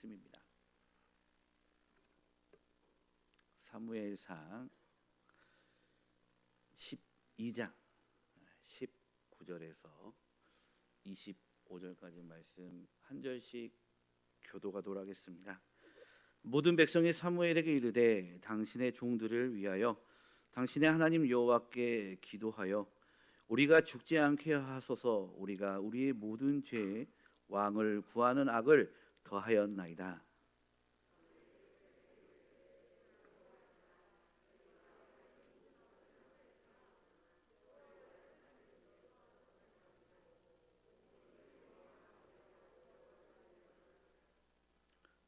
말씀입니다. 사무엘상 12장 19절에서 25절까지 말씀 한 절씩 교도하도록 하겠습니다. 모든 백성이 사무엘에게 이르되 당신의 종들을 위하여 당신의 하나님 여호와께 기도하여 우리가 죽지 않게 하소서. 우리가 우리의 모든 죄에 왕을 구하는 악을 더하였나이다.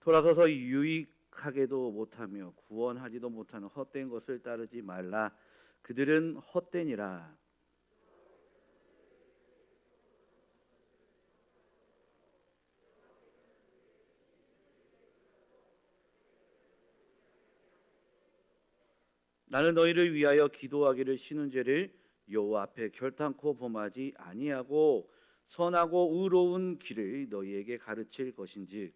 돌아서서 유익하게도 못하며 구원하지도 못하는 헛된 것을 따르지 말라. 그들은 헛되니라. 나는 너희를 위하여 기도하기를 쉬는 죄를 여호와 앞에 결단코 범하지 아니하고 선하고 의로운 길을 너희에게 가르칠 것인즉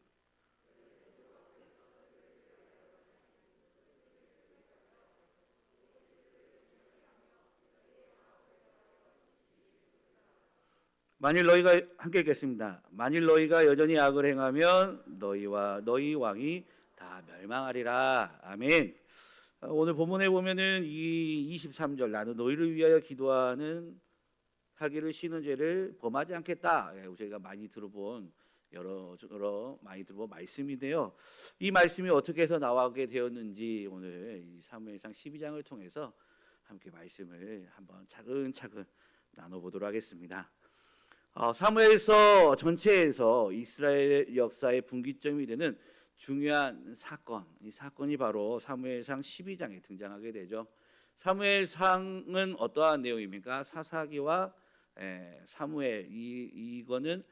만일 너희가 함께 읽겠습니다. 만일 너희가 여전히 악을 행하면 너희와 너희 왕이 다 멸망하리라. 아멘. 오늘 본문에 보면은 이 23절 나는 너희를 위하여 기도하는 하기를 쉬는 죄를 범하지 않겠다. 저희가 많이 들어본 여러 많이 들어본 말씀인데요. 이 말씀이 어떻게 해서 나오게 되었는지 오늘 이 사무엘상 12장을 통해서 함께 말씀을 한번 차근차근 나눠보도록 하겠습니다. 사무엘서 전체에서 이스라엘 역사의 분기점이 되는 중요한 사건, 이 사건이 바로 사무엘상 12장에 등장하게 되죠. 사무엘상은 어떠한 내용입니까? 사사기와 사무엘 이거는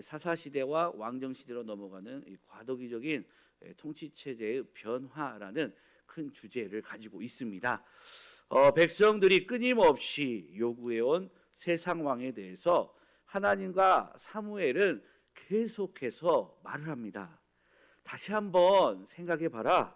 사사 시대와 왕정 시대로 넘어가는 이 과도기적인 통치 체제의 변화라는 큰 주제를 가지고 있습니다. 백성들이 끊임없이 요구해온 새 상황에 대해서 하나님과 사무엘은 계속해서 말을 합니다. 다시 한번 생각해 봐라.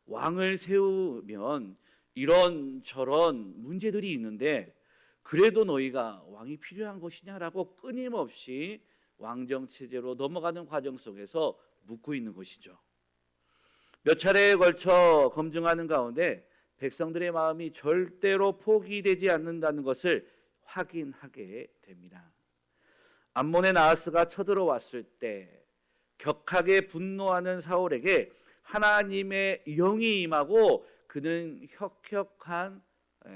왕을 세우면 이런저런 문제들이 있는데 그래도 너희가 왕이 필요한 것이냐라고 끊임없이 왕정 체제로 넘어가는 과정 속에서 묻고 있는 것이죠. 몇 차례에 걸쳐 검증하는 가운데 백성들의 마음이 절대로 포기되지 않는다는 것을 확인하게 됩니다. 암몬의 나하스가 쳐들어왔을 때 격하게 분노하는 사울에게 하나님의 영이 임하고 그는 혁혁한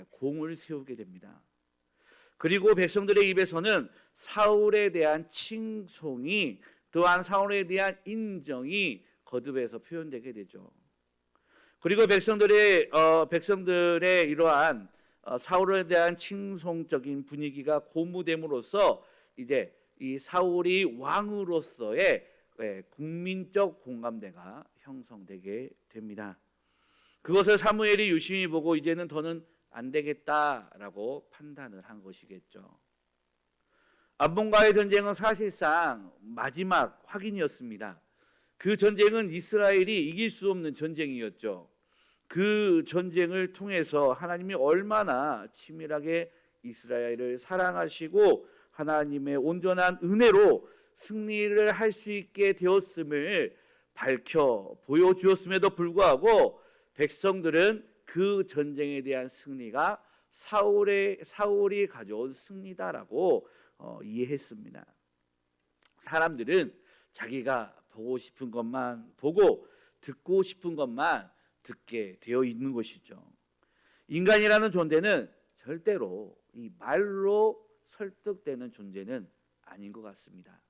공을 세우게 됩니다. 그리고 백성들의 입에서는 사울에 대한 칭송이 또한 사울에 대한 인정이 거듭해서 표현되게 되죠. 그리고 백성들의 이러한 사울에 대한 칭송적인 분위기가 고무됨으로써 이제 이 사울이 왕으로서의 국민적 공감대가 형성되게 됩니다. 그것을 사무엘이 유심히 보고 이제는 더는 안 되겠다라고 판단을 한 것이겠죠. 암몬과의 전쟁은 사실상 마지막 확인이었습니다. 그 전쟁은 이스라엘이 이길 수 없는 전쟁이었죠. 그 전쟁을 통해서 하나님이 얼마나 치밀하게 이스라엘을 사랑하시고 하나님의 온전한 은혜로 승리를 할 수 있게 되었음을 밝혀 보여주었음에도 불구하고 백성들은 그 전쟁에 대한 승리가 사울이 가져온 승리다라고 이해했습니다. 사람들은 자기가 보고 싶은 것만 보고 듣고 싶은 것만 듣게 되어 있는 것이죠. 인간이라는 존재는 절대로 이 말로 설득되는 존재는 아닌 것 같습니다.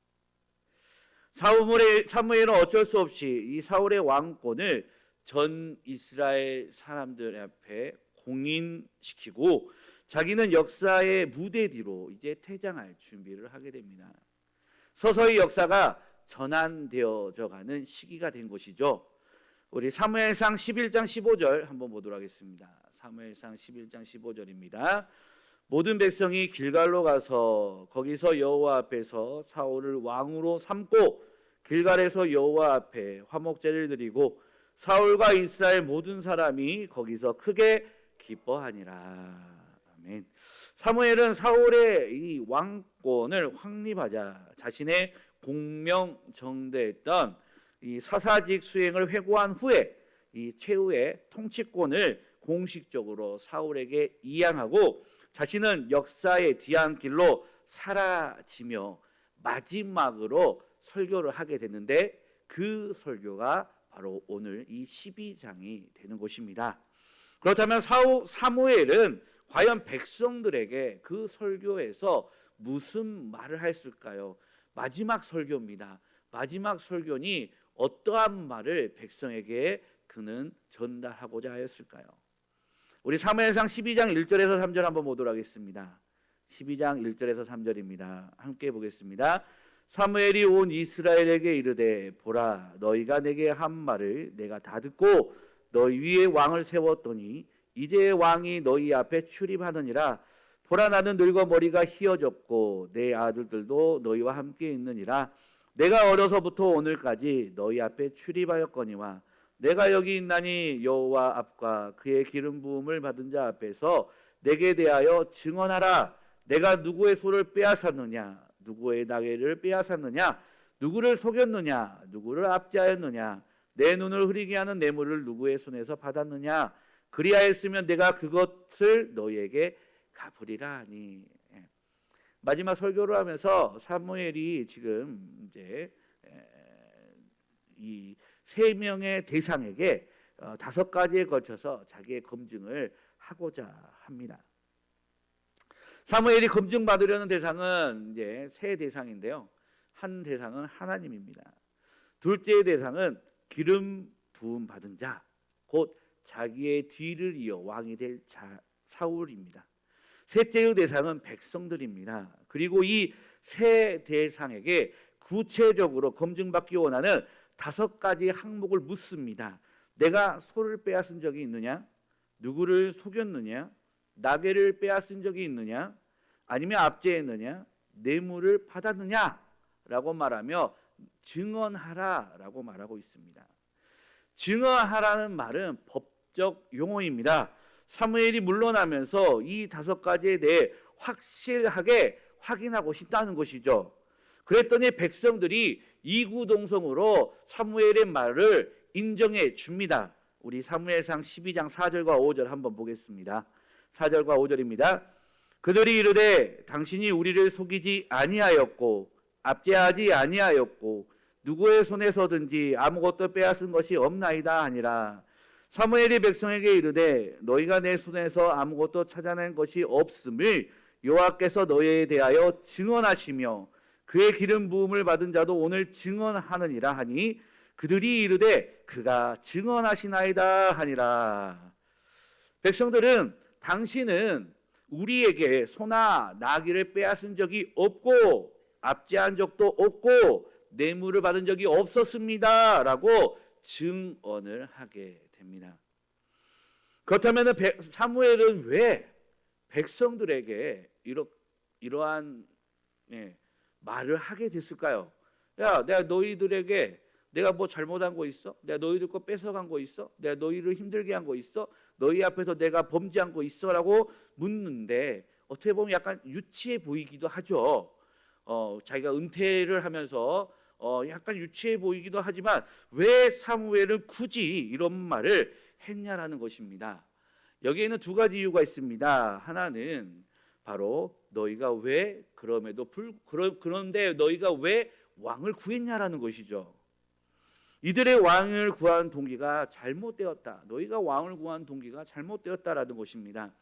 사무엘은 어쩔 수 없이 이 사울의 왕권을 전 이스라엘 사람들 앞에 공인시키고 자기는 역사의 무대 뒤로 이제 퇴장할 준비를 하게 됩니다. 서서히 역사가 전환되어져 가는 시기가 된 것이죠. 우리 사무엘상 11장 15절 한번 보도록 하겠습니다. 사무엘상 11장 15절입니다. 모든 백성이 길갈로 가서 거기서 여호와 앞에서 사울을 왕으로 삼고 길갈에서 여호와 앞에 화목제를 드리고 사울과 이스라엘 모든 사람이 거기서 크게 기뻐하니라. 아멘. 사무엘은 사울의 이 왕권을 확립하자 자신의 공명정대했던 이 사사직 수행을 회고한 후에 이 최후의 통치권을 공식적으로 사울에게 이양하고 자신은 역사의 뒤안길로 사라지며 마지막으로 설교를 하게 됐는데 그 설교가 바로 오늘 이 12장이 되는 것입니다. 그렇다면 사무엘은 과연 백성들에게 그 설교에서 무슨 말을 했을까요? 마지막 설교입니다. 마지막 설교니 어떠한 말을 백성에게 그는 전달하고자 하였을까요? 우리 사무엘상 12장 1절에서 3절 한번 보도록 하겠습니다. 12장 1절에서 3절입니다. 함께 보겠습니다. 사무엘이 온 이스라엘에게 이르되 보라 너희가 내게 한 말을 내가 다 듣고 너희 위에 왕을 세웠더니 이제 왕이 너희 앞에 출입하느니라. 보라 나는 늙어 머리가 희어졌고 내 아들들도 너희와 함께 있느니라. 내가 어려서부터 오늘까지 너희 앞에 출입하였거니와 내가 여기 있나니 여호와 앞과 그의 기름 부음을 받은 자 앞에서 내게 대하여 증언하라. 내가 누구의 소를 빼앗았느냐 누구의 나귀를 빼앗았느냐 누구를 속였느냐 누구를 압제하였느냐 내 눈을 흐리게 하는 뇌물을 누구의 손에서 받았느냐 그리하였으면 내가 그것을 너희에게 갚으리라 하니. 마지막 설교를 하면서 사무엘이 지금 이제 이 세 명의 대상에게 5가지에 걸쳐서 자기의 검증을 하고자 합니다. 사무엘이 검증받으려는 대상은 이제 세 대상인데요. 한 대상은 하나님입니다. 둘째 대상은 기름 부음 받은 자, 곧 자기의 뒤를 이어 왕이 될 사울입니다. 셋째의 대상은 백성들입니다. 그리고 이 세 대상에게 구체적으로 검증받기 원하는 5가지 항목을 묻습니다. 내가 소를 빼앗은 적이 있느냐? 누구를 속였느냐? 나귀를 빼앗은 적이 있느냐? 아니면 압제했느냐? 뇌물을 받았느냐? 라고 말하며 증언하라 라고 말하고 있습니다. 증언하라는 말은 법적 용어입니다. 사무엘이 물러나면서 이 5가지에 대해 확실하게 확인하고 싶다는 것이죠. 그랬더니 백성들이 이구동성으로 사무엘의 말을 인정해 줍니다. 우리 사무엘상 12장 4절과 5절 한번 보겠습니다. 4절과 5절입니다. 그들이 이르되 당신이 우리를 속이지 아니하였고 압제하지 아니하였고 누구의 손에서든지 아무것도 빼앗은 것이 없나이다 하니라. 사무엘이 백성에게 이르되 너희가 내 손에서 아무것도 찾아낸 것이 없음을 여호와께서 너희에 대하여 증언하시며 그의 기름 부음을 받은 자도 오늘 증언하느니라 하니 그들이 이르되 그가 증언하시나이다 하니라. 백성들은 당신은 우리에게 소나 나귀를 빼앗은 적이 없고 압제한 적도 없고 뇌물을 받은 적이 없었습니다 라고 증언을 하게 됩니다. 그렇다면 사무엘은 왜 백성들에게 이러한 말을 하게 됐을까요? 야, 내가 너희들에게 내가 뭐 잘못한 거 있어? 내가 너희들 거 뺏어간 거 있어? 내가 너희를 힘들게 한 거 있어? 너희 앞에서 내가 범죄한 거 있어? 라고 묻는데 어떻게 보면 약간 유치해 보이기도 하죠. 자기가 은퇴를 하면서 약간 유치해 보이기도 하지만 왜 사무엘은 굳이 이런 말을 했냐라는 것입니다. 여기에는 2가지 이유가 있습니다. 하나는 바로 너희가 왜 그런데 너희가 왜 왕을 구했냐라는 것이죠. 이들의 왕을 구한 동기가 잘못되었다. 너희가 왕을 구한 동기가 잘못되었다라는 것입니다.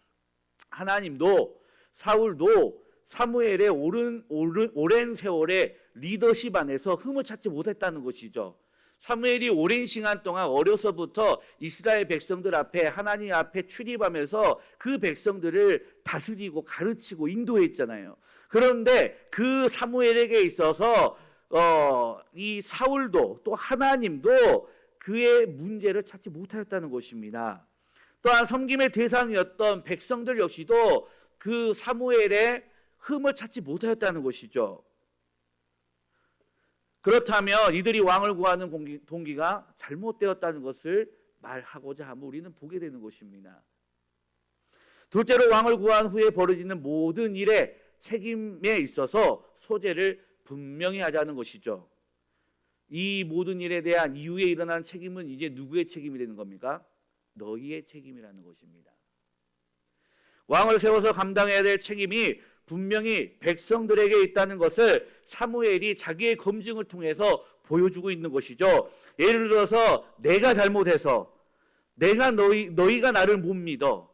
하나님도 사울도 사무엘의 오랜 세월의 리더십 안에서 흠을 찾지 못했다는 것이죠. 사무엘이 오랜 시간 동안 어려서부터 이스라엘 백성들 앞에 하나님 앞에 출입하면서 그 백성들을 다스리고 가르치고 인도했잖아요. 그런데 그 사무엘에게 있어서 이 사울도 또 하나님도 그의 문제를 찾지 못하였다는 것입니다. 또한 섬김의 대상이었던 백성들 역시도 그 사무엘의 흠을 찾지 못하였다는 것이죠. 그렇다면 이들이 왕을 구하는 동기가 잘못되었다는 것을 말하고자 하면 우리는 보게 되는 것입니다. 둘째로 왕을 구한 후에 벌어지는 모든 일에 책임에 있어서 소재를 분명히 하자는 것이죠. 이 모든 일에 대한 이후에 일어난 책임은 이제 누구의 책임이 되는 겁니까? 너희의 책임이라는 것입니다. 왕을 세워서 감당해야 될 책임이 분명히 백성들에게 있다는 것을 사무엘이 자기의 검증을 통해서 보여주고 있는 것이죠. 예를 들어서 내가 잘못해서 너희가 나를 못 믿어.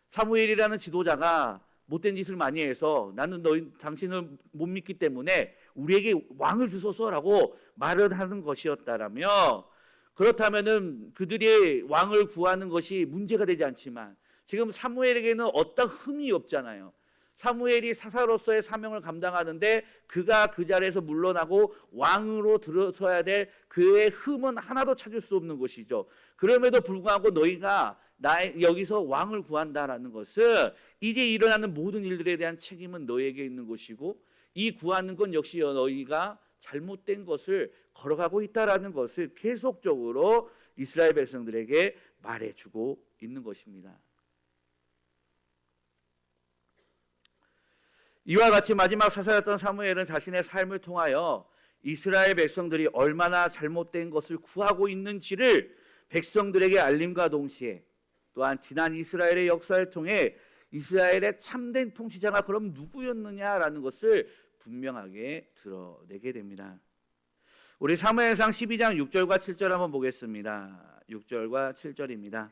사무엘이라는 지도자가 못된 짓을 많이 해서 나는 당신을 못 믿기 때문에 우리에게 왕을 주소서라고 말을 하는 것이었다라며, 그렇다면은 그들이 왕을 구하는 것이 문제가 되지 않지만 지금 사무엘에게는 어떤 흠이 없잖아요. 사무엘이 사사로서의 사명을 감당하는데 그가 그 자리에서 물러나고 왕으로 들어서야 될 그의 흠은 하나도 찾을 수 없는 것이죠. 그럼에도 불구하고 너희가 여기서 왕을 구한다라는 것은 이제 일어나는 모든 일들에 대한 책임은 너희에게 있는 것이고, 이 구하는 건 역시 너희가 잘못된 것을 걸어가고 있다라는 것을 계속적으로 이스라엘 백성들에게 말해주고 있는 것입니다. 이와 같이 마지막 사사였던 사무엘은 자신의 삶을 통하여 이스라엘 백성들이 얼마나 잘못된 것을 구하고 있는지를 백성들에게 알림과 동시에 또한 지난 이스라엘의 역사를 통해 이스라엘의 참된 통치자가 그럼 누구였느냐라는 것을 분명하게 드러내게 됩니다. 우리 사무엘상 12장 6절과 7절 한번 보겠습니다. 6절과 7절입니다.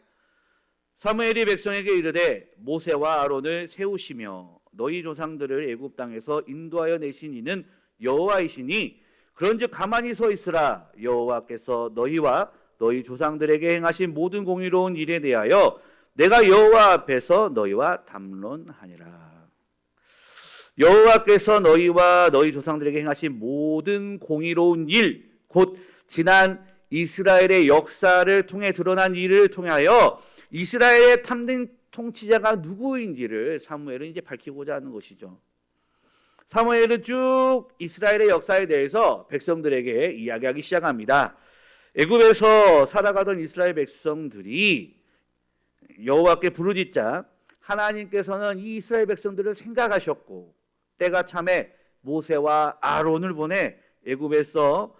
사무엘이 백성에게 이르되 모세와 아론을 세우시며 너희 조상들을 애굽 땅에서 인도하여 내신 이는 여호와이시니 그런즉 가만히 서 있으라. 여호와께서 너희와 너희 조상들에게 행하신 모든 공의로운 일에 대하여 내가 여호와 앞에서 너희와 담론하니라. 여호와께서 너희와 너희 조상들에게 행하신 모든 공의로운 일, 곧 지난 이스라엘의 역사를 통해 드러난 일을 통하여 이스라엘의 참된 통치자가 누구인지를 사무엘은 이제 밝히고자 하는 것이죠. 사무엘은 쭉 이스라엘의 역사에 대해서 백성들에게 이야기하기 시작합니다. 애굽에서 살아가던 이스라엘 백성들이 여호와께 부르짖자 하나님께서는 이 이스라엘 백성들을 생각하셨고 때가 참에 모세와 아론을 보내 애굽에서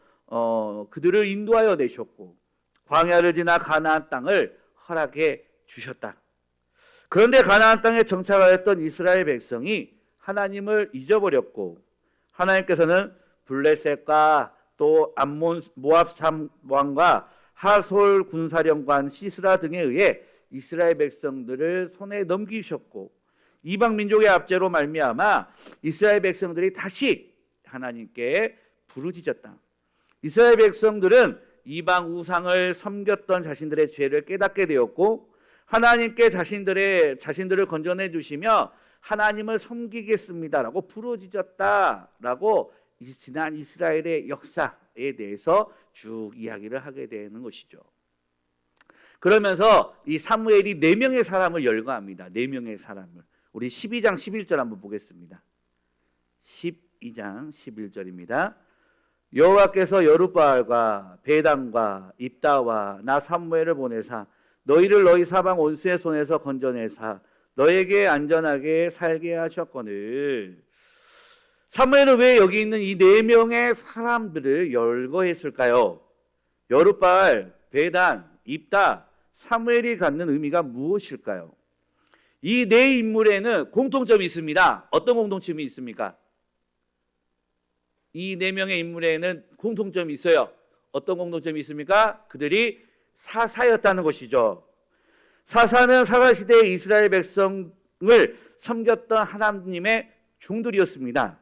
그들을 인도하여 내셨고 광야를 지나 가나안 땅을 허락해 주셨다. 그런데 가나안 땅에 정착하였던 이스라엘 백성이 하나님을 잊어버렸고 하나님께서는 블레셋과 또 암몬 모압 왕과 하솔 군사령관 시스라 등에 의해 이스라엘 백성들을 손에 넘기셨고 이방 민족의 압제로 말미암아 이스라엘 백성들이 다시 하나님께 부르짖었다. 이스라엘 백성들은 이방 우상을 섬겼던 자신들의 죄를 깨닫게 되었고 하나님께 자신들을 건져내 주시며 하나님을 섬기겠습니다라고 부르짖었다라고 지난 이스라엘의 역사에 대해서 쭉 이야기를 하게 되는 것이죠. 그러면서 이 사무엘이 4명의 사람을 열거합니다. 4명의 사람을. 우리 12장 11절 한번 보겠습니다. 12장 11절입니다. 여호와께서 여룻바알과 베단과 입다와 나 사무엘을 보내사 너희를 너희 사방 원수의 손에서 건져내사 너에게 안전하게 살게 하셨거늘. 사무엘은 왜 여기 있는 이 4명의 사람들을 열거했을까요? 여룻바알, 베단, 입다, 사무엘이 갖는 의미가 무엇일까요? 이 4인물에는 공통점이 있습니다. 어떤 공통점이 있습니까? 이 4명의 인물에는 공통점이 있어요. 어떤 공통점이 있습니까? 그들이 사사였다는 것이죠. 사사는 사사시대의 이스라엘 백성을 섬겼던 하나님의 종들이었습니다.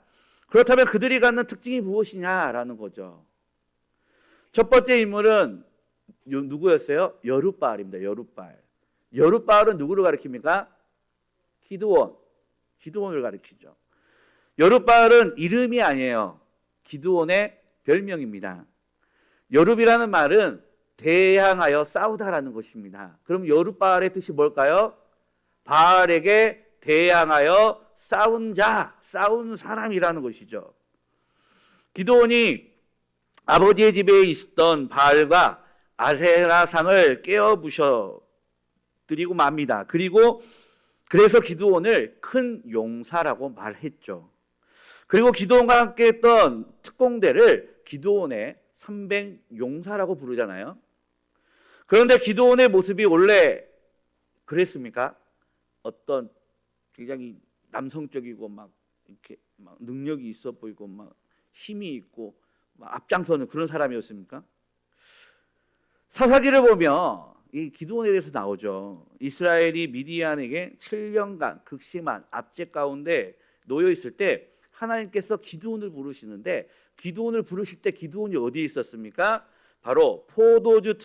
그렇다면 그들이 갖는 특징이 무엇이냐라는 거죠. 첫 번째 인물은 누구였어요? 여룻바알입니다. 여룻바알. 여룻바알은 누구를 가리킵니까? 기드온을 가리키죠. 여룻바알은 이름이 아니에요. 기드온의 별명입니다. 여룹이라는 말은 대항하여 싸우다라는 것입니다. 그럼 여룻바알의 뜻이 뭘까요? 바알에게 대항하여 싸운 자, 싸운 사람이라는 것이죠. 기드온이 아버지의 집에 있었던 바알과 아세라상을 깨어 부셔 드리고 맙니다. 그리고 그래서 기드온을 큰 용사라고 말했죠. 그리고 기드온과 함께 했던 특공대를 기드온의 300용사라고 부르잖아요. 그런데 기드온의 모습이 원래 그랬습니까? 어떤 굉장히 남성적이고 막 이렇게 막 능력이 있어 보이고 막 힘이 있고 막 앞장서는 그런 사람이었습니까? 사사기를 보면 이 기드온에 대해서 나오죠. 이스라엘이 미디안에게 7년간 극심한 압제 가운데 놓여 있을 때 하나님께서 기드온을 부르시는데, 기드온을 부르실 때 기드온이 어디에 있었습니까? 바로 포도주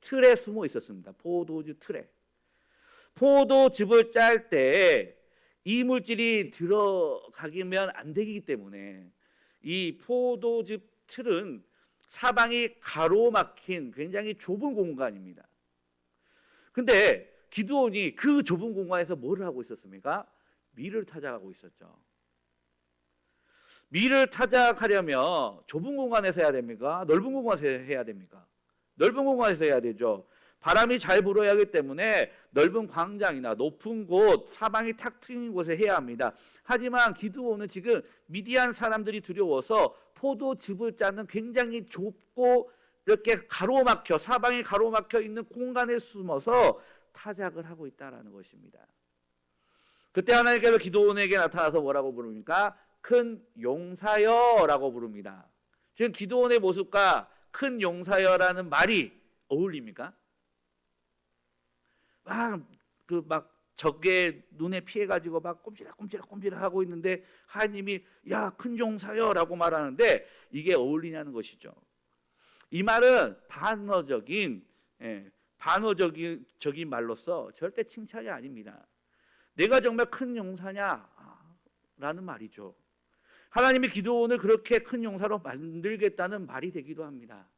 틀에 숨어 있었습니다. 포도주 틀에. 포도즙을 짤 때 이물질이 들어가기면 안 되기 때문에 이 포도즙 틀은 사방이 가로막힌 굉장히 좁은 공간입니다. 근데 기드온이 그 좁은 공간에서 뭘 하고 있었습니까? 밀을 타작하고 있었죠. 밀을 타작하려면 좁은 공간에서 해야 됩니까? 넓은 공간에서 해야 됩니까? 넓은 공간에서 해야 되죠. 바람이 잘 불어야 하기 때문에 넓은 광장이나 높은 곳, 사방이 탁 트인 곳에 해야 합니다. 하지만 기드온은 지금 미디안 사람들이 두려워서 포도즙을 짜는 굉장히 좁고 이렇게 가로막혀, 사방이 가로막혀 있는 공간에 숨어서 타작을 하고 있다는 것입니다. 그때 하나님께서 기드온에게 나타나서 뭐라고 부릅니까? 큰 용사여라고 부릅니다. 지금 기드온의 모습과 큰 용사여라는 말이 어울립니까? 막 적의 눈에 피해가지고 막 꼼지락꼼지락 하고 있는데 하나님이 야, 큰 용사여라고 말하는데 이게 어울리냐는 것이죠. 이 말은 반어적인 말로서 절대 칭찬이 아닙니다. 내가 정말 큰 용사냐? 라는 말이죠. 하나님이 기드온을 그렇게 큰 용사로 만들겠다는 말이 되기도 합니다.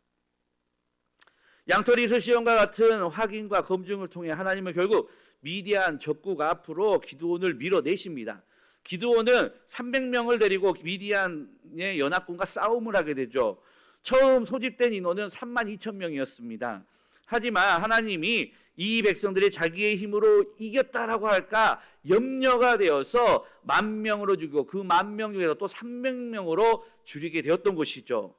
양털이슬 시험과 같은 확인과 검증을 통해 하나님은 결국 미디안 적국 앞으로 기드온을 밀어내십니다. 기드온은 300명을 데리고 미디안의 연합군과 싸움을 하게 되죠. 처음 소집된 인원은 32,000명이었습니다. 하지만 하나님이 이 백성들이 자기의 힘으로 이겼다라고 할까 염려가 되어서 10,000명으로 줄이고 그 10,000명 중에서 또 300명으로 줄이게 되었던 것이죠.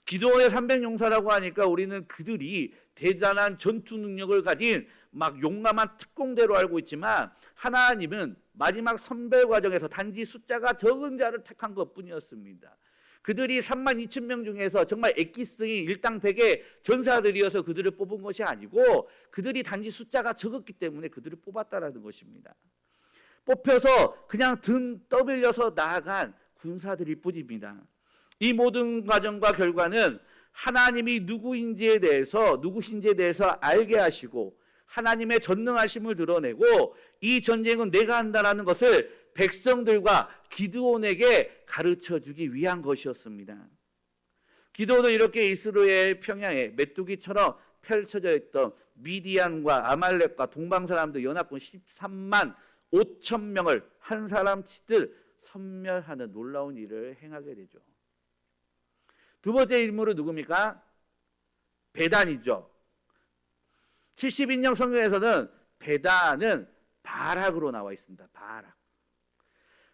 기드온의 300용사라고 하니까 우리는 그들이 대단한 전투 능력을 가진 막 용감한 특공대로 알고 있지만 하나님은 마지막 선별 과정에서 단지 숫자가 적은 자를 택한 것뿐이었습니다. 그들이 32,000명 중에서 정말 엑기스의 일당백의 전사들이어서 그들을 뽑은 것이 아니고 그들이 단지 숫자가 적었기 때문에 그들을 뽑았다라는 것입니다. 뽑혀서 그냥 등 떠밀려서 나아간 군사들일 뿐입니다. 이 모든 과정과 결과는 하나님이 누구신지에 대해서 알게 하시고 하나님의 전능하심을 드러내고 이 전쟁은 내가 한다라는 것을 백성들과 기드온에게 가르쳐 주기 위한 것이었습니다. 기드온은 이렇게 이스라엘 평양에 메뚜기처럼 펼쳐져 있던 미디안과 아말렉과 동방사람들 연합군 13만 5천 명을 한 사람 치듯 섬멸하는 놀라운 일을 행하게 되죠. 두 번째 인물은 누굽니까? 베단이죠. 70인령 성경에서는 베단은 바락으로 나와 있습니다. 바락.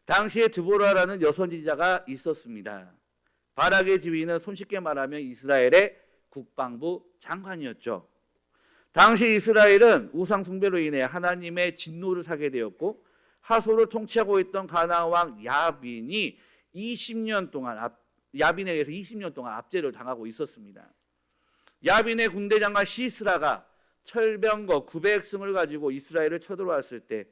당시에 드보라라는 여선지자가 있었습니다. 바락의 지위는 손쉽게 말하면 이스라엘의 국방부 장관이었죠. 당시 이스라엘은 우상 숭배로 인해 하나님의 진노를 사게 되었고 하솔을 통치하고 있던 가나안 왕 야빈이 20년 동안 야빈에 의해서 20년 동안 압제를 당하고 있었습니다. 야빈의 군대장관 시스라가 철병거 900승을 가지고 이스라엘을 쳐들어왔을 때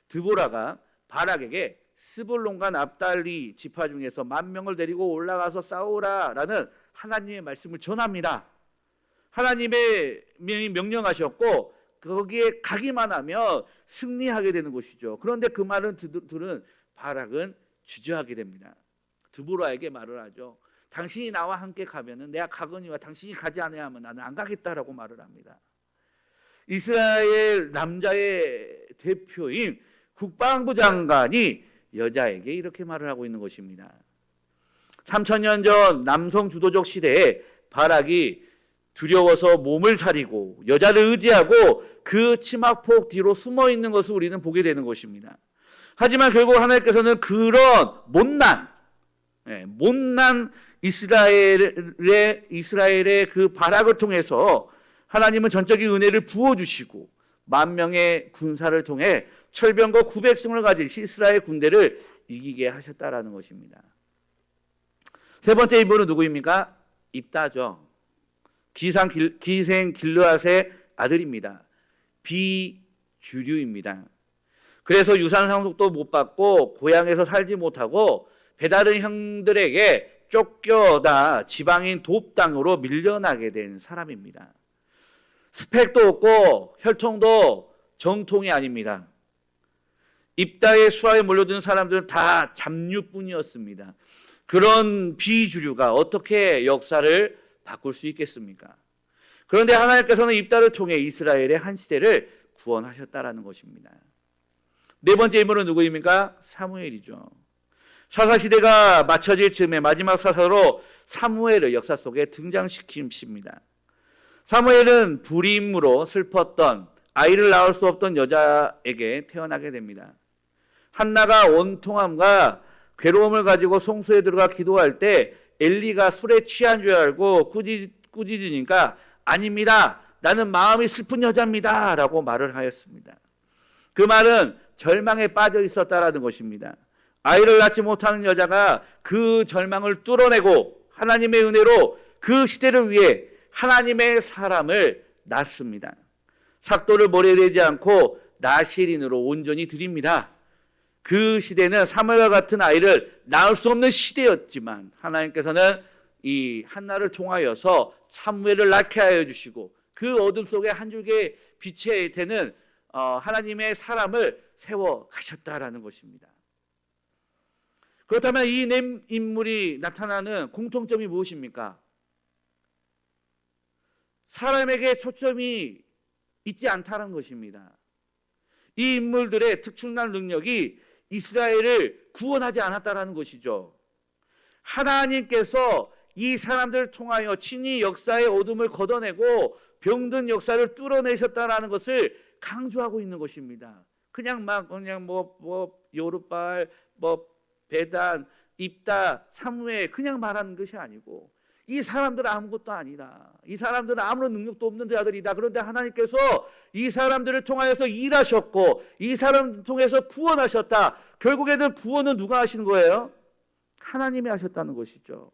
드보라가 바락에게 스불론과 납달리 지파 중에서 10,000명을 데리고 올라가서 싸우라라는 하나님의 말씀을 전합니다. 하나님의 명령하셨고 거기에 가기만 하면 승리하게 되는 것이죠. 그런데 그 말은 들은 바락은 주저하게 됩니다. 드보라에게 말을 하죠. 당신이 나와 함께 가면은 내가 가거니와 당신이 가지 않아야 하면 나는 안 가겠다라고 말을 합니다. 이스라엘 남자의 대표인 국방부 장관이 여자에게 이렇게 말을 하고 있는 것입니다. 3000년 전 남성 주도적 시대에 바락이 두려워서 몸을 사리고 여자를 의지하고 그 치마폭 뒤로 숨어 있는 것을 우리는 보게 되는 것입니다. 하지만 결국 하나님께서는 그런 못난 이스라엘의 그 바락을 통해서 하나님은 전적인 은혜를 부어주시고 만 명의 군사를 통해 철병거 900승을 가진 이스라엘 군대를 이기게 하셨다라는 것입니다. 세 번째 인물은 누구입니까? 입다죠. 기생 길르앗의 아들입니다. 비주류입니다. 그래서 유산 상속도 못 받고 고향에서 살지 못하고 배다른 형들에게 쫓겨다 지방인 돕 땅으로 밀려나게 된 사람입니다. 스펙도 없고 혈통도 정통이 아닙니다. 입다의 수하에 몰려드는 사람들은 다 잡류뿐이었습니다. 그런 비주류가 어떻게 역사를 바꿀 수 있겠습니까? 그런데 하나님께서는 입다를 통해 이스라엘의 한 시대를 구원하셨다라는 것입니다. 네 번째 인물은 누구입니까? 사무엘이죠. 사사시대가 마쳐질 즈음에 마지막 사사로 사무엘을 역사 속에 등장시킵니다. 사무엘은 불임으로 슬펐던 아이를 낳을 수 없던 여자에게 태어나게 됩니다. 한나가 온통함과 괴로움을 가지고 송수에 들어가 기도할 때 엘리가 술에 취한 줄 알고 꾸짖으니까 아닙니다. 나는 마음이 슬픈 여자입니다. 라고 말을 하였습니다. 그 말은 절망에 빠져 있었다라는 것입니다. 아이를 낳지 못하는 여자가 그 절망을 뚫어내고 하나님의 은혜로 그 시대를 위해 하나님의 사람을 낳습니다. 삭도를 머리에 대지 않고 나실인으로 온전히 드립니다. 그 시대는 사무엘과 같은 아이를 낳을 수 없는 시대였지만 하나님께서는 이 한나를 통하여서 사무엘을 낳게 하여 주시고 그 어둠 속에 한 줄기의 빛이 되는 하나님의 사람을 세워 가셨다라는 것입니다. 그렇다면 이 네 인물이 나타나는 공통점이 무엇입니까? 사람에게 초점이 있지 않다는 것입니다. 이 인물들의 특출난 능력이 이스라엘을 구원하지 않았다는 것이죠. 하나님께서 이 사람들을 통하여 친히 역사의 어둠을 걷어내고 병든 역사를 뚫어내셨다는 것을 강조하고 있는 것입니다. 그냥 요르발, 베단, 입다, 사무엘 그냥 말하는 것이 아니고 이 사람들은 아무것도 아니다. 이 사람들은 아무런 능력도 없는 자들이다. 그런데 하나님께서 이 사람들을 통하여서 일하셨고 이 사람을 통해서 구원하셨다. 결국에는 구원은 누가 하시는 거예요? 하나님이 하셨다는 것이죠.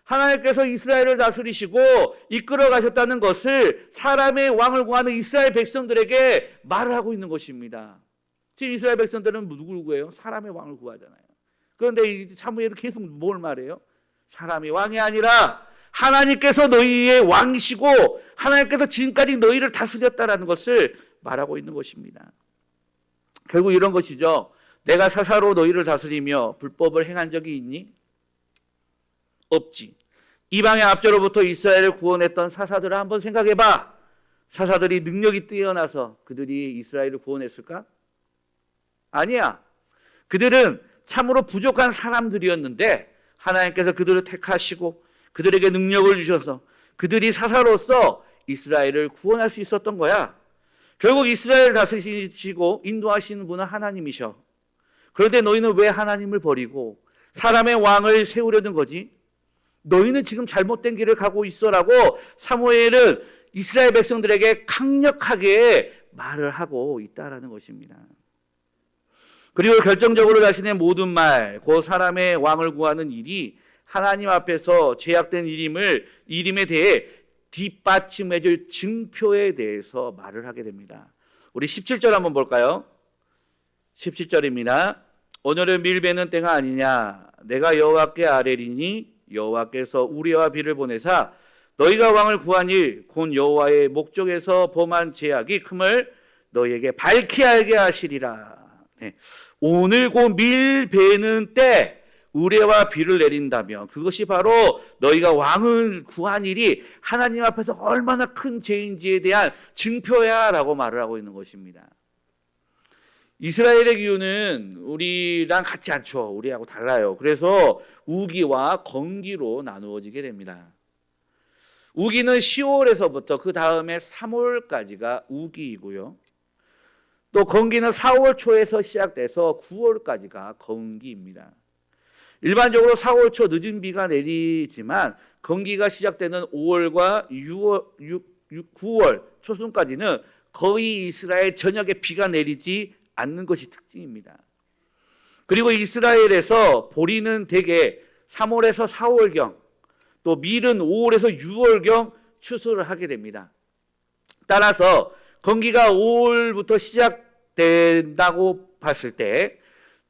하나님께서 이스라엘을 다스리시고 이끌어 가셨다는 것을 사람의 왕을 구하는 이스라엘 백성들에게 말을 하고 있는 것입니다. 지금 이스라엘 백성들은 누구를 구해요? 사람의 왕을 구하잖아요. 그런데 이 사무엘은 계속 뭘 말해요? 사람이 왕이 아니라 하나님께서 너희의 왕이시고 하나님께서 지금까지 너희를 다스렸다라는 것을 말하고 있는 것입니다. 결국 이런 것이죠. 내가 사사로 너희를 다스리며 불법을 행한 적이 있니? 없지. 이방의 앞제로부터 이스라엘을 구원했던 사사들을 한번 생각해봐. 사사들이 능력이 뛰어나서 그들이 이스라엘을 구원했을까? 아니야. 그들은 참으로 부족한 사람들이었는데 하나님께서 그들을 택하시고 그들에게 능력을 주셔서 그들이 사사로서 이스라엘을 구원할 수 있었던 거야. 결국 이스라엘을 다스리시고 인도하시는 분은 하나님이셔. 그런데 너희는 왜 하나님을 버리고 사람의 왕을 세우려는 거지? 너희는 지금 잘못된 길을 가고 있어라고 사무엘은 이스라엘 백성들에게 강력하게 말을 하고 있다라는 것입니다. 그리고 결정적으로 자신의 모든 말, 그 사람의 왕을 구하는 일이 하나님 앞에서 죄악된 이름에 대해 뒷받침해줄 증표에 대해서 말을 하게 됩니다. 우리 17절 한번 볼까요? 17절입니다. 오늘은 밀베는 때가 아니냐. 내가 여호와께 아뢰리니 여호와께서 우리와 비를 보내사 너희가 왕을 구한 일 곧 여호와의 목적에서 범한 죄악이 큼을 너희에게 밝히 알게 하시리라. 네. 오늘 곧 밀베는 때 우레와 비를 내린다며 그것이 바로 너희가 왕을 구한 일이 하나님 앞에서 얼마나 큰 죄인지에 대한 증표야 라고 말을 하고 있는 것입니다. 이스라엘의 기후는 우리랑 같지 않죠. 우리하고 달라요. 그래서 우기와 건기로 나누어지게 됩니다. 우기는 10월에서부터 그 다음에 3월까지가 우기이고요. 또 건기는 4월 초에서 시작돼서 9월까지가 건기입니다. 일반적으로 4월 초 늦은 비가 내리지만 건기가 시작되는 5월과 9월 초순까지는 거의 이스라엘 전역에 비가 내리지 않는 것이 특징입니다. 그리고 이스라엘에서 보리는 대개 3월에서 4월경, 또 밀은 5월에서 6월경 추수를 하게 됩니다. 따라서 건기가 5월부터 시작된다고 봤을 때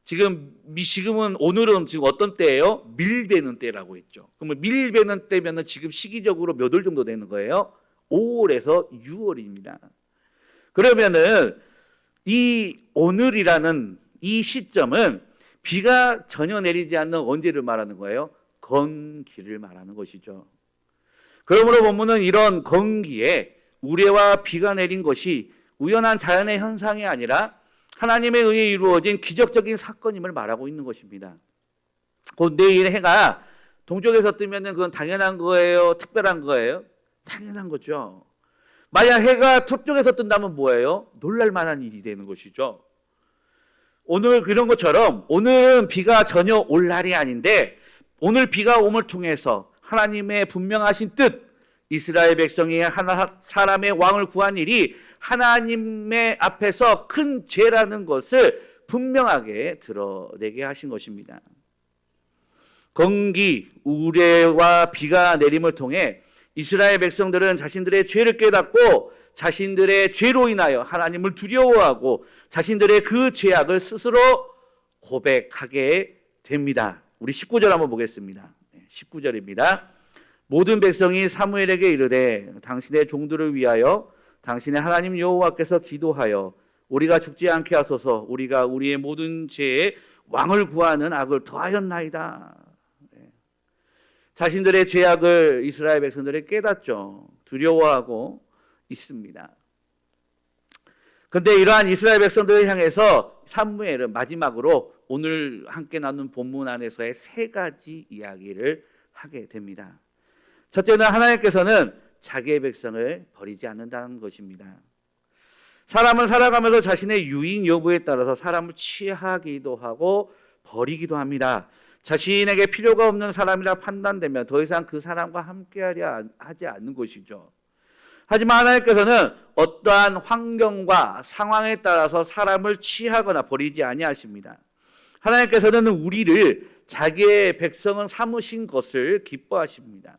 지금은 오늘은 지금 어떤 때예요? 밀베는 때라고 했죠. 그러면 밀베는 때면은 지금 시기적으로 몇 월 정도 되는 거예요? 5월에서 6월입니다. 그러면은 이 오늘이라는 이 시점은 비가 전혀 내리지 않는 언제를 말하는 거예요? 건기를 말하는 것이죠. 그러므로 본문은 이런 건기에 우레와 비가 내린 것이 우연한 자연의 현상이 아니라 하나님에 의해 이루어진 기적적인 사건임을 말하고 있는 것입니다. 곧 내일 해가 동쪽에서 뜨면 그건 당연한 거예요? 특별한 거예요? 당연한 거죠. 만약 해가 서쪽에서 뜬다면 뭐예요? 놀랄 만한 일이 되는 것이죠. 오늘 그런 것처럼 오늘은 비가 전혀 올 날이 아닌데 오늘 비가 옴을 통해서 하나님의 분명하신 뜻, 이스라엘 백성이 하나 사람의 왕을 구한 일이 하나님의 앞에서 큰 죄라는 것을 분명하게 드러내게 하신 것입니다. 건기, 우레와 비가 내림을 통해 이스라엘 백성들은 자신들의 죄를 깨닫고 자신들의 죄로 인하여 하나님을 두려워하고 자신들의 그 죄악을 스스로 고백하게 됩니다. 우리 19절 한번 보겠습니다. 19절입니다. 모든 백성이 사무엘에게 이르되 당신의 종들을 위하여 당신의 하나님 여호와께서 기도하여 우리가 죽지 않게 하소서. 우리가 우리의 모든 죄에 왕을 구하는 악을 더하였나이다. 자신들의 죄악을 이스라엘 백성들이 깨닫죠. 두려워하고 있습니다. 그런데 이러한 이스라엘 백성들을 향해서 사무엘은 마지막으로 오늘 함께 나눈 본문 안에서의 세 가지 이야기를 하게 됩니다. 첫째는 하나님께서는 자기의 백성을 버리지 않는다는 것입니다. 사람은 살아가면서 자신의 유익 여부에 따라서 사람을 취하기도 하고 버리기도 합니다. 자신에게 필요가 없는 사람이라 판단되면 더 이상 그 사람과 함께하려 하지 않는 것이죠. 하지만 하나님께서는 어떠한 환경과 상황에 따라서 사람을 취하거나 버리지 아니하십니다. 하나님께서는 우리를 자기의 백성은 삼으신 것을 기뻐하십니다.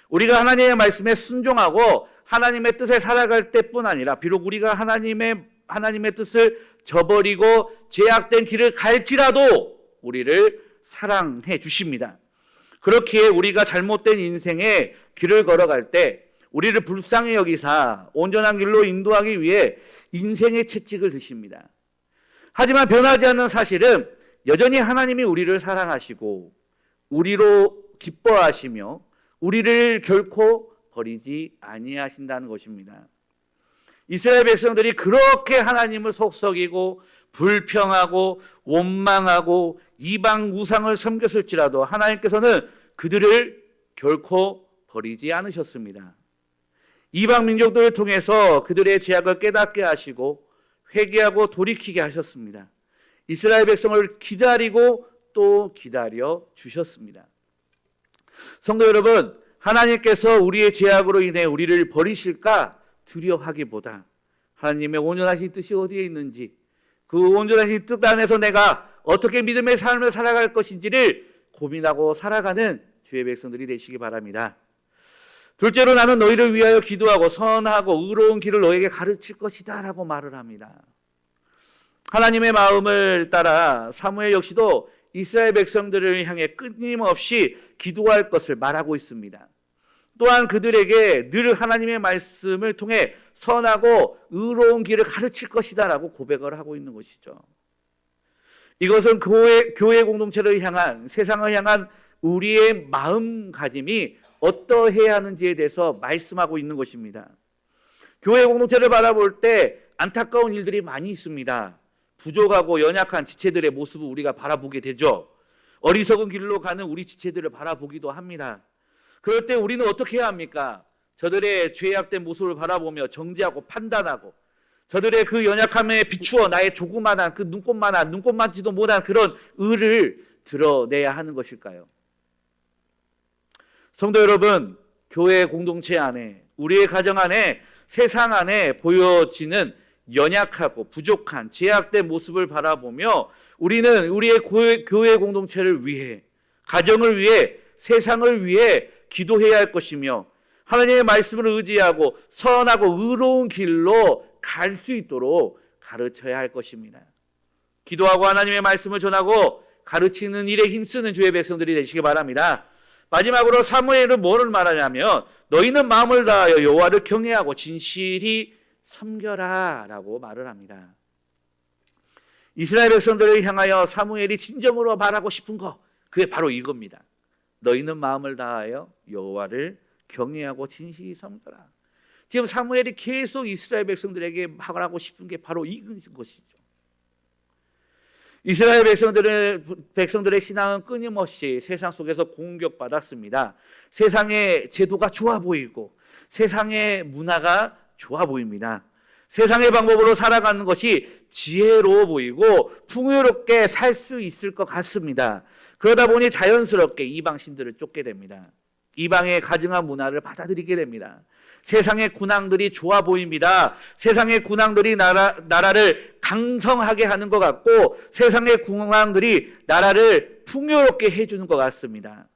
우리가 하나님의 말씀에 순종하고 하나님의 뜻에 살아갈 때뿐 아니라 비록 우리가 하나님의 뜻을 저버리고 죄악된 길을 갈지라도 우리를 사랑해 주십니다. 그렇기에 우리가 잘못된 인생의 길을 걸어갈 때 우리를 불쌍히 여기사 온전한 길로 인도하기 위해 인생의 채찍을 드십니다. 하지만 변하지 않는 사실은 여전히 하나님이 우리를 사랑하시고 우리로 기뻐하시며 우리를 결코 버리지 아니하신다는 것입니다. 이스라엘 백성들이 그렇게 하나님을 속썩이고 불평하고 원망하고 이방 우상을 섬겼을지라도 하나님께서는 그들을 결코 버리지 않으셨습니다. 이방 민족들을 통해서 그들의 죄악을 깨닫게 하시고 회개하고 돌이키게 하셨습니다. 이스라엘 백성을 기다리고 또 기다려 주셨습니다. 성도 여러분, 하나님께서 우리의 죄악으로 인해 우리를 버리실까 두려워하기보다 하나님의 온전하신 뜻이 어디에 있는지, 그 온전하신 뜻 안에서 내가 어떻게 믿음의 삶을 살아갈 것인지를 고민하고 살아가는 주의 백성들이 되시기 바랍니다. 둘째로 나는 너희를 위하여 기도하고 선하고 의로운 길을 너에게 가르칠 것이다 라고 말을 합니다. 하나님의 마음을 따라 사무엘 역시도 이스라엘 백성들을 향해 끊임없이 기도할 것을 말하고 있습니다. 또한 그들에게 늘 하나님의 말씀을 통해 선하고 의로운 길을 가르칠 것이다 라고 고백을 하고 있는 것이죠. 이것은 교회 공동체를 향한, 세상을 향한 우리의 마음가짐이 어떠해야 하는지에 대해서 말씀하고 있는 것입니다. 교회 공동체를 바라볼 때 안타까운 일들이 많이 있습니다. 부족하고 연약한 지체들의 모습을 우리가 바라보게 되죠. 어리석은 길로 가는 우리 지체들을 바라보기도 합니다. 그럴 때 우리는 어떻게 해야 합니까? 저들의 죄악된 모습을 바라보며 정죄하고 판단하고 저들의 그 연약함에 비추어 나의 조그만한 그 눈꼽만지도 못한 그런 의를 드러내야 하는 것일까요? 성도 여러분, 교회 공동체 안에, 우리의 가정 안에, 세상 안에 보여지는 연약하고 부족한 죄악된 모습을 바라보며 우리는 우리의 교회 공동체를 위해, 가정을 위해, 세상을 위해 기도해야 할 것이며 하나님의 말씀을 의지하고 선하고 의로운 길로 갈 수 있도록 가르쳐야 할 것입니다. 기도하고 하나님의 말씀을 전하고 가르치는 일에 힘쓰는 주의 백성들이 되시기 바랍니다. 마지막으로 사무엘은 뭐를 말하냐면 너희는 마음을 다하여 여호와를 경외하고 진실히 섬겨라 라고 말을 합니다. 이스라엘 백성들을 향하여 사무엘이 진정으로 말하고 싶은 거, 그게 바로 이겁니다. 너희는 마음을 다하여 여호와를 경외하고 진실히 섬겨라. 지금 사무엘이 계속 이스라엘 백성들에게 말하고 싶은 게 바로 이것이죠. 이스라엘 백성들의 신앙은 끊임없이 세상 속에서 공격받았습니다. 세상의 제도가 좋아 보이고 세상의 문화가 좋아 보입니다. 세상의 방법으로 살아가는 것이 지혜로워 보이고 풍요롭게 살 수 있을 것 같습니다. 그러다 보니 자연스럽게 이방 신들을 쫓게 됩니다. 이방의 가증한 문화를 받아들이게 됩니다. 세상의 군왕들이 좋아 보입니다. 세상의 군왕들이 나라를 강성하게 하는 것 같고 세상의 군왕들이 나라를 풍요롭게 해주는 것 같습니다.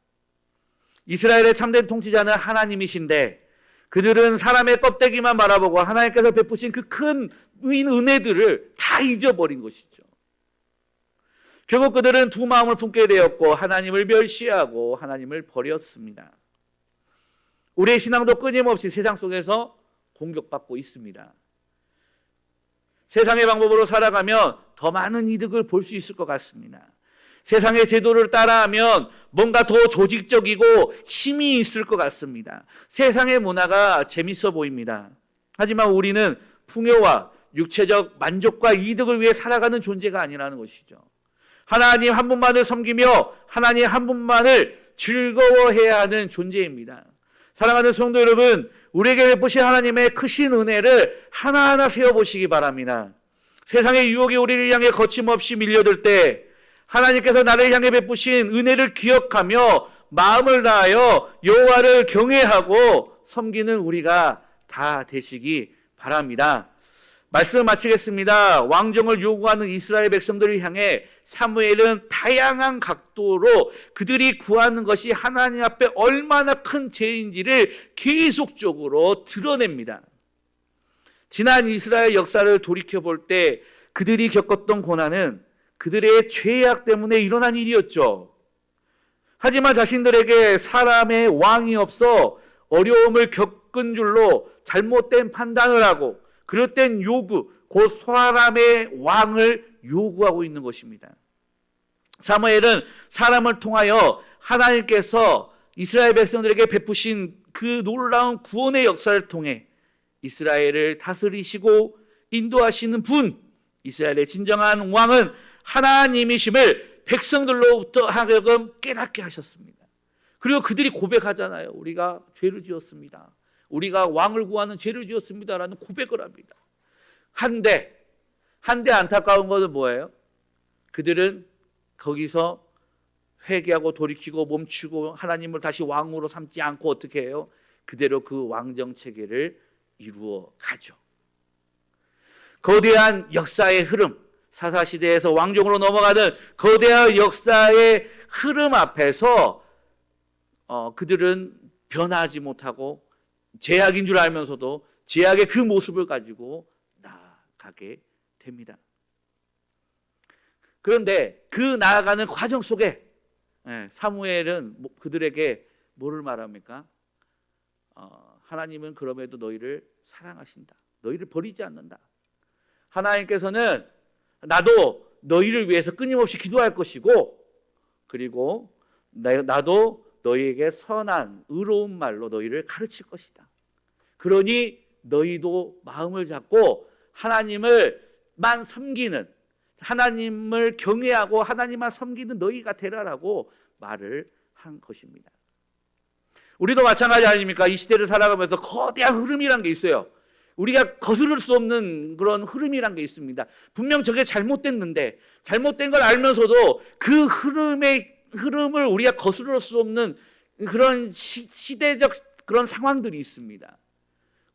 이스라엘의 참된 통치자는 하나님이신데 그들은 사람의 껍데기만 바라보고 하나님께서 베푸신 그 큰 은혜들을 다 잊어버린 것이죠. 결국 그들은 두 마음을 품게 되었고 하나님을 멸시하고 하나님을 버렸습니다. 우리의 신앙도 끊임없이 세상 속에서 공격받고 있습니다. 세상의 방법으로 살아가면 더 많은 이득을 볼 수 있을 것 같습니다. 세상의 제도를 따라하면 뭔가 더 조직적이고 힘이 있을 것 같습니다. 세상의 문화가 재밌어 보입니다. 하지만 우리는 풍요와 육체적 만족과 이득을 위해 살아가는 존재가 아니라는 것이죠. 하나님 한 분만을 섬기며 하나님 한 분만을 즐거워해야 하는 존재입니다. 사랑하는 성도 여러분, 우리에게 베푸신 하나님의 크신 은혜를 하나하나 세어보시기 바랍니다. 세상의 유혹이 우리를 향해 거침없이 밀려들 때 하나님께서 나를 향해 베푸신 은혜를 기억하며 마음을 다하여 여호와를 경외하고 섬기는 우리가 다 되시기 바랍니다. 말씀을 마치겠습니다. 왕정을 요구하는 이스라엘 백성들을 향해 사무엘은 다양한 각도로 그들이 구하는 것이 하나님 앞에 얼마나 큰 죄인지를 계속적으로 드러냅니다. 지난 이스라엘 역사를 돌이켜볼 때 그들이 겪었던 고난은 그들의 죄악 때문에 일어난 일이었죠. 하지만 자신들에게 사람의 왕이 없어 어려움을 겪은 줄로 잘못된 판단을 하고 그릇된 요구, 곧 사람의 왕을 요구하고 있는 것입니다. 사무엘은 사람을 통하여 하나님께서 이스라엘 백성들에게 베푸신 그 놀라운 구원의 역사를 통해 이스라엘을 다스리시고 인도하시는 분, 이스라엘의 진정한 왕은 하나님이심을 백성들로부터 하여금 깨닫게 하셨습니다. 그리고 그들이 고백하잖아요. 우리가 죄를 지었습니다. 우리가 왕을 구하는 죄를 지었습니다라는 고백을 합니다. 한데 안타까운 것은 뭐예요? 그들은 거기서 회개하고 돌이키고 멈추고 하나님을 다시 왕으로 삼지 않고 어떻게 해요? 그대로 그 왕정 체계를 이루어 가죠. 거대한 역사의 흐름, 사사시대에서 왕정으로 넘어가는 거대한 역사의 흐름 앞에서 그들은 변하지 못하고 죄악인 줄 알면서도 죄악의 그 모습을 가지고 나아가게 됩니다. 그런데 그 나아가는 과정 속에 사무엘은 그들에게 뭐를 말합니까? 하나님은 그럼에도 너희를 사랑하신다. 너희를 버리지 않는다. 하나님께서는 나도 너희를 위해서 끊임없이 기도할 것이고 그리고 나도 너희에게 선한 의로운 말로 너희를 가르칠 것이다. 그러니 너희도 마음을 잡고 하나님을만 섬기는 하나님을 경외하고 하나님만 섬기는 너희가 되라라고 말을 한 것입니다. 우리도 마찬가지 아닙니까? 이 시대를 살아가면서 거대한 흐름이란 게 있어요. 우리가 거스를 수 없는 그런 흐름이란 게 있습니다. 분명 저게 잘못됐는데 잘못된 걸 알면서도 그 흐름을 우리가 거스를 수 없는 그런 시대적 그런 상황들이 있습니다.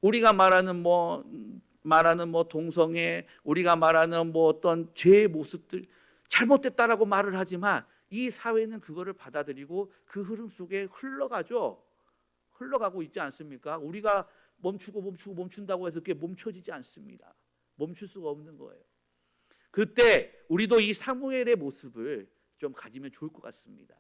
우리가 말하는 동성애, 우리가 말하는 어떤 죄의 모습들 잘못됐다라고 말을 하지만 이 사회는 그거를 받아들이고 그 흐름 속에 흘러가고 있지 않습니까? 우리가 멈춘다고 해서 그게 멈춰지지 않습니다. 멈출 수가 없는 거예요. 그때 우리도 이 사무엘의 모습을 좀 가지면 좋을 것 같습니다.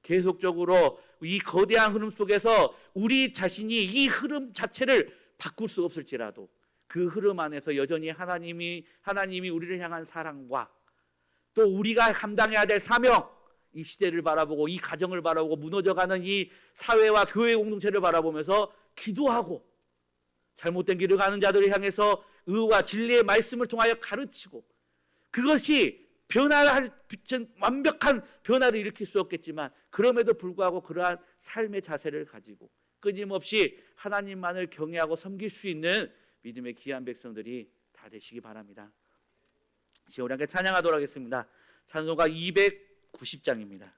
계속적으로 이 거대한 흐름 속에서 우리 자신이 이 흐름 자체를 바꿀 수 없을지라도 그 흐름 안에서 여전히 하나님이 우리를 향한 사랑과 또 우리가 감당해야 될 사명, 이 시대를 바라보고 이 가정을 바라보고 무너져가는 이 사회와 교회 공동체를 바라보면서 기도하고 잘못된 길을 가는 자들을 향해서 의와 진리의 말씀을 통하여 가르치고 그것이 완벽한 변화를 일으킬 수 없겠지만 그럼에도 불구하고 그러한 삶의 자세를 가지고 끊임없이 하나님만을 경외하고 섬길 수 있는 믿음의 귀한 백성들이 다 되시기 바랍니다. 이제 우리 함께 찬양하도록 하겠습니다. 찬송가 290장입니다.